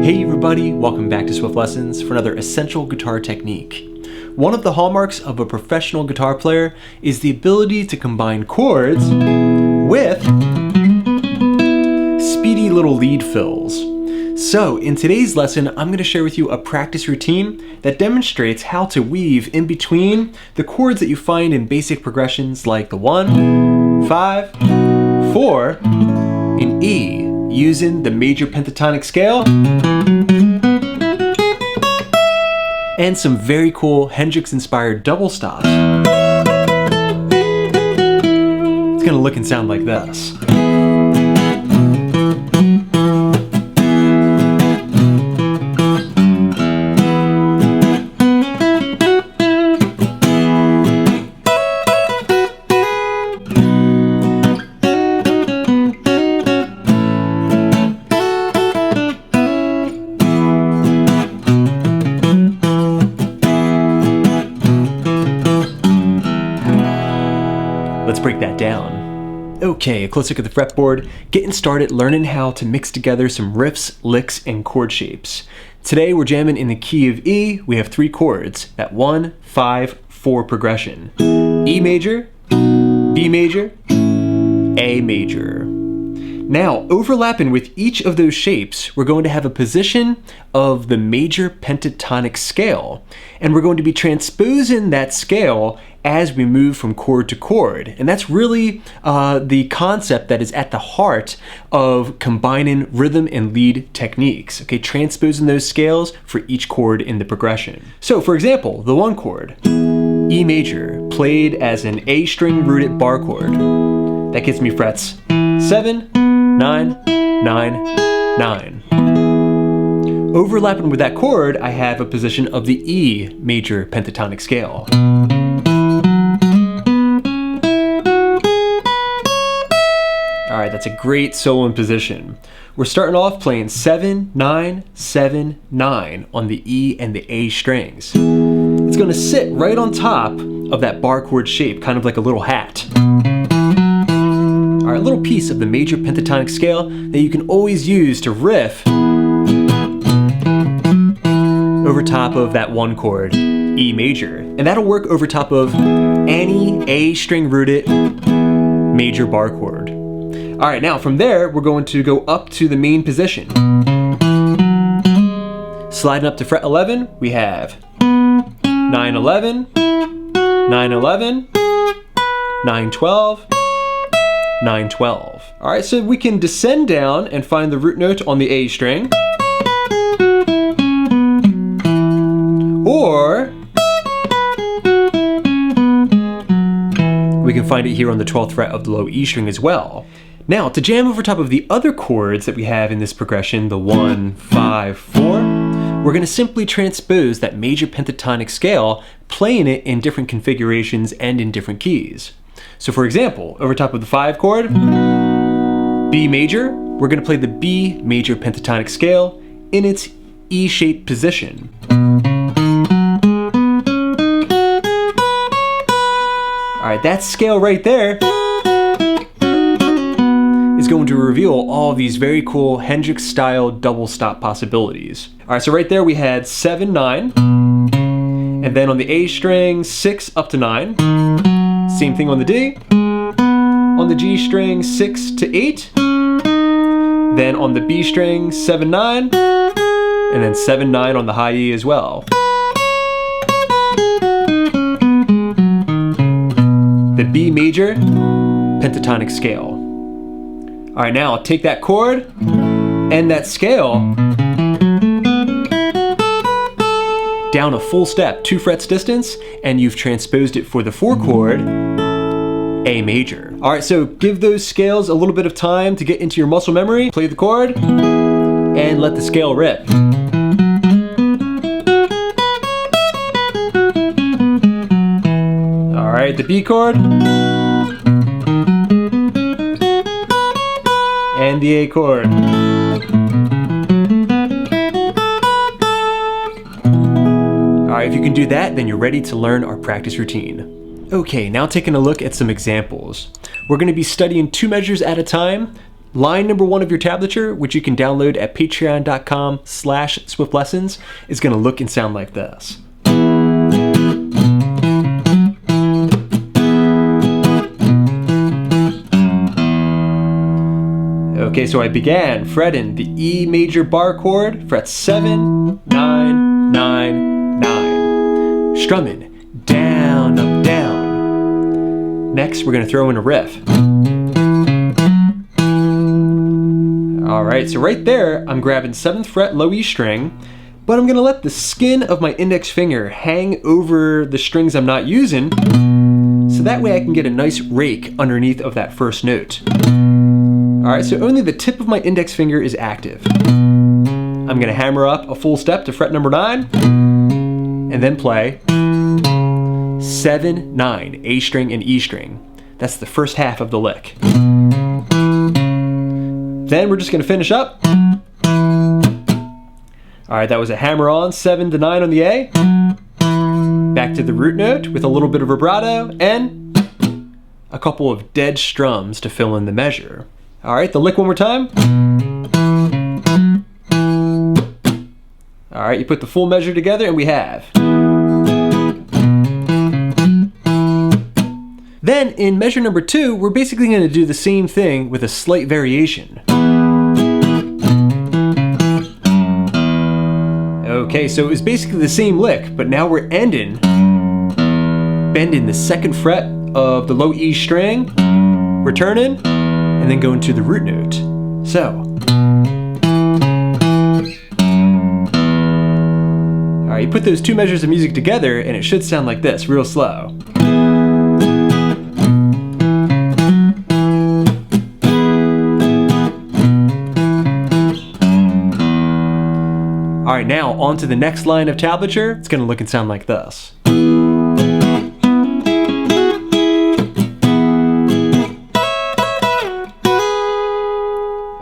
Hey everybody, welcome back to Swiftlessons for another essential guitar technique. One of the hallmarks of a professional guitar player is the ability to combine chords with speedy little lead fills. So in today's lesson, I'm going to share with you a practice routine that demonstrates how to weave in between the chords that you find in basic progressions like the 1, 5, 4, and E, using the major pentatonic scale and some very cool Hendrix-inspired double stops. It's gonna look and sound like this. Let's break that down. Okay, a close look at the fretboard, getting started learning how to mix together some riffs, licks, and chord shapes. Today we're jamming in the key of E. We have 3 chords, that 1, 5, 4 progression. E major, B major, A major. Now, overlapping with each of those shapes, we're going to have a position of the major pentatonic scale, and we're going to be transposing that scale as we move from chord to chord. And that's really the concept that is at the heart of combining rhythm and lead techniques, okay? Transposing those scales for each chord in the progression. So for example, the 1 chord, E major, played as an A string rooted bar chord. That gives me frets 7, 9, 9, 9. Overlapping with that chord, I have a position of the E major pentatonic scale. Alright, that's a great soloing position. We're starting off playing 7, 9, 7, 9 on the E and the A strings. It's going to sit right on top of that bar chord shape, kind of like a little hat. A little piece of the major pentatonic scale that you can always use to riff over top of that 1 chord, E major. And that'll work over top of any A string rooted major bar chord. Alright, now from there, we're going to go up to the main position. Sliding up to fret 11, we have 9, 11, 9, 11, 9, 12, 9, 12. All right, so we can descend down and find the root note on the A string. Or we can find it here on the 12th fret of the low E string as well. Now, to jam over top of the other chords that we have in this progression, the 1, 5, 4, we're going to simply transpose that major pentatonic scale, playing it in different configurations and in different keys. So for example, over top of the 5 chord, B major, we're going to play the B major pentatonic scale in its E-shaped position. Alright, that scale right there is going to reveal all these very cool Hendrix-style double stop possibilities. Alright, so right there we had 7, 9, and then on the A string, 6 up to 9. Same thing on the D. On the G string, 6 to 8. Then on the B string, 7, 9. And then 7, 9 on the high E as well. The B major pentatonic scale. Alright, now I'll take that chord and that scale down a full step, 2 frets distance, and you've transposed it for the 4 chord, A major. All right, so give those scales a little bit of time to get into your muscle memory. Play the chord, and let the scale rip. All right, the B chord, and the A chord. Alright, if you can do that, then you're ready to learn our practice routine. Okay, now taking a look at some examples. We're going to be studying 2 measures at a time, Line number 1 of your tablature, which you can download at patreon.com/Swiftlessons, is going to look and sound like this. Okay, so I began fretting the E major bar chord, fret 7, 9, 9, 9. Strumming down, up, down. Next, we're going to throw in a riff. Alright, so right there, I'm grabbing 7th fret low E string, but I'm going to let the skin of my index finger hang over the strings I'm not using, so that way I can get a nice rake underneath of that first note. Alright, so only the tip of my index finger is active. I'm going to hammer up a full step to fret number 9, and then play 7, 9, A string and E string. That's the first half of the lick. Then we're just going to finish up. Alright, that was a hammer on, 7 to 9 on the A. Back to the root note with a little bit of vibrato, and a couple of dead strums to fill in the measure. Alright, the lick one more time. Alright, you put the full measure together and we have. Then in measure number 2, we're basically going to do the same thing with a slight variation. Okay, so it was basically the same lick, but now we're bending the 2nd fret of the low E string, returning, and then going to the root note. So. Alright, you put those 2 measures of music together and it should sound like this, real slow. Alright, now on to the next line of tablature. It's going to look and sound like this.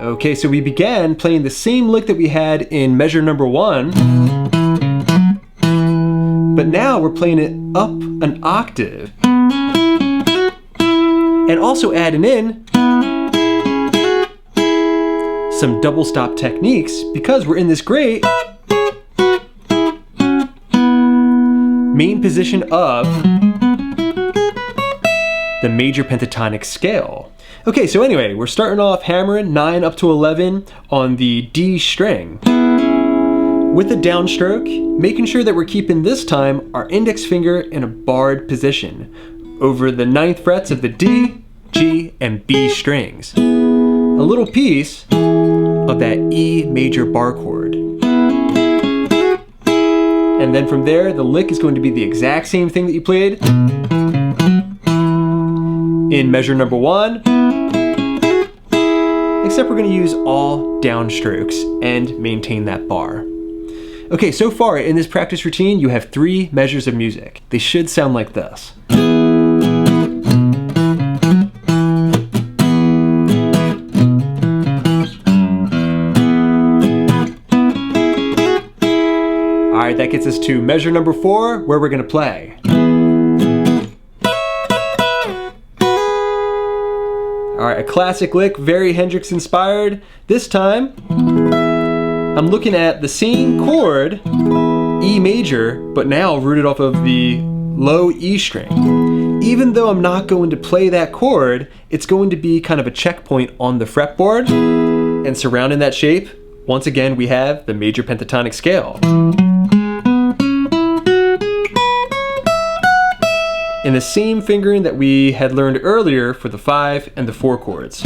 Okay, so we began playing the same lick that we had in measure number 1, but now we're playing it up an octave, and also adding in some double stop techniques because we're in this great main position of the major pentatonic scale. Okay, so anyway, we're starting off hammering 9 up to 11 on the D string with a downstroke, making sure that we're keeping this time our index finger in a barred position over the 9th frets of the D, G, and B strings. A little piece of that E major bar chord. And then from there, the lick is going to be the exact same thing that you played in measure number 1, except we're going to use all downstrokes and maintain that bar. Okay, so far in this practice routine, you have 3 measures of music. They should sound like this. Alright, that gets us to measure number 4, where we're going to play. Alright, a classic lick, very Hendrix inspired. This time, I'm looking at the same chord, E major, but now rooted off of the low E string. Even though I'm not going to play that chord, it's going to be kind of a checkpoint on the fretboard. And surrounding that shape, once again, we have the major pentatonic scale. In the same fingering that we had learned earlier for the 5 and the 4 chords.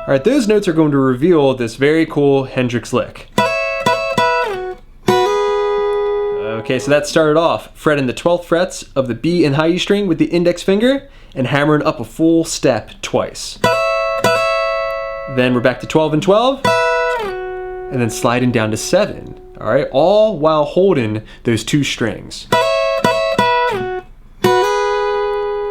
Alright, those notes are going to reveal this very cool Hendrix lick. Okay, so that started off fretting the 12th frets of the B and high E string with the index finger and hammering up a full step twice. Then we're back to 12 and 12, and then sliding down to 7. Alright, all while holding those 2 strings.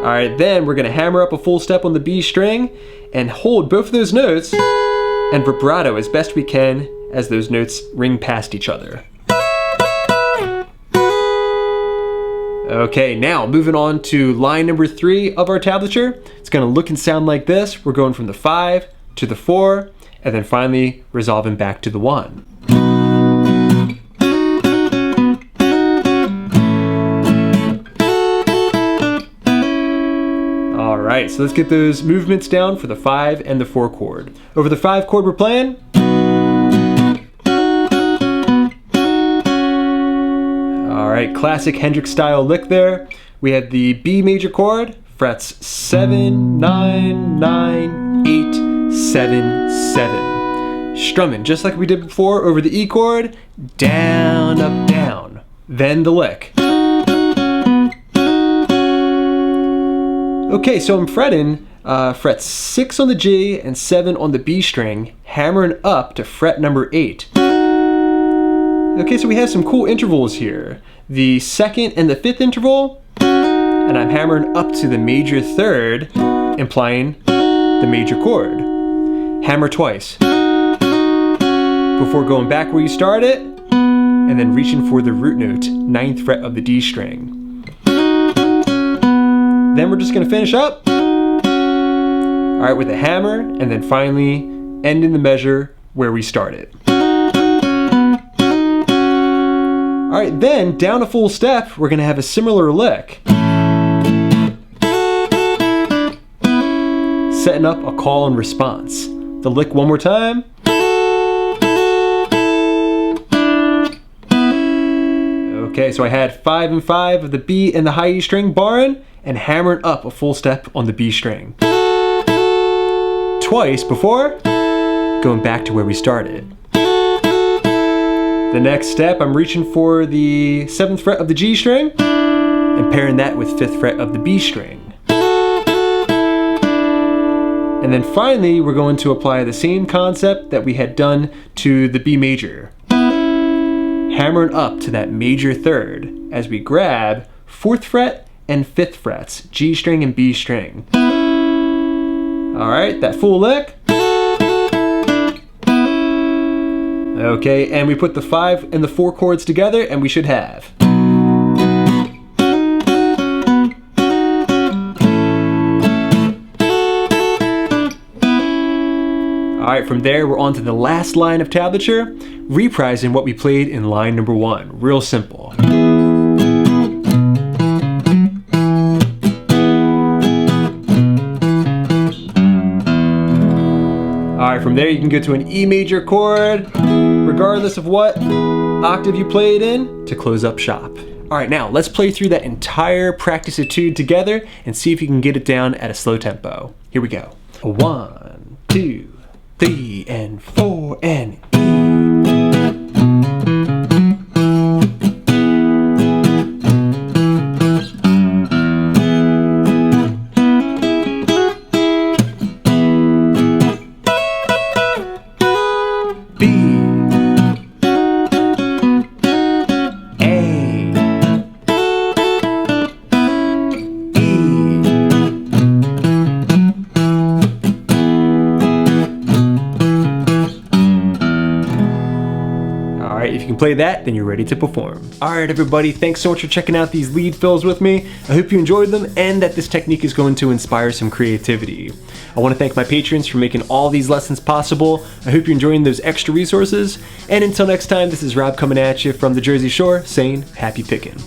Alright, then we're going to hammer up a full step on the B string and hold both of those notes and vibrato as best we can as those notes ring past each other. Okay, now moving on to line number 3 of our tablature. It's gonna look and sound like this. We're going from the 5 to the 4, and then finally resolving back to the 1. Alright, so let's get those movements down for the 5 and the 4 chord. Over the 5 chord we're playing. Alright, classic Hendrix style lick there. We had the B major chord, frets 7, 9, 9, 8, 7, 7. Strumming just like we did before over the E chord, down, up, down. Then the lick. Okay, so I'm fretting fret 6 on the G and 7 on the B string, hammering up to fret number 8. Okay, so we have some cool intervals here. The 2nd and the 5th interval, and I'm hammering up to the major 3rd, implying the major chord. Hammer twice. Before going back where you started, and then reaching for the root note, 9th fret of the D string. Then we're just gonna finish up, all right, with a hammer, and then finally ending the measure where we started. All right, then down a full step, we're gonna have a similar lick. Setting up a call and response. The lick one more time. Okay, so I had 5 and 5 of the B and the high E string barring, and hammering up a full step on the B string. Twice before going back to where we started. The next step, I'm reaching for the 7th fret of the G string and pairing that with 5th fret of the B string. And then finally, we're going to apply the same concept that we had done to the B major. Hammering up to that major 3rd as we grab 4th fret and 5th frets, G string and B string. All right, that full lick. Okay, and we put the 5 and the 4 chords together and we should have. All right, from there we're on to the last line of tablature, reprising what we played in line number 1. Real simple. Alright, from there you can go to an E major chord, regardless of what octave you play it in, to close up shop. Alright, now let's play through that entire practice etude together and see if you can get it down at a slow tempo. Here we go. 1, 2, 3, and 4, and E. If you can play that, then you're ready to perform. Alright everybody, thanks so much for checking out these lead fills with me. I hope you enjoyed them and that this technique is going to inspire some creativity. I want to thank my patrons for making all these lessons possible. I hope you're enjoying those extra resources. And until next time, this is Rob coming at you from the Jersey Shore saying happy picking.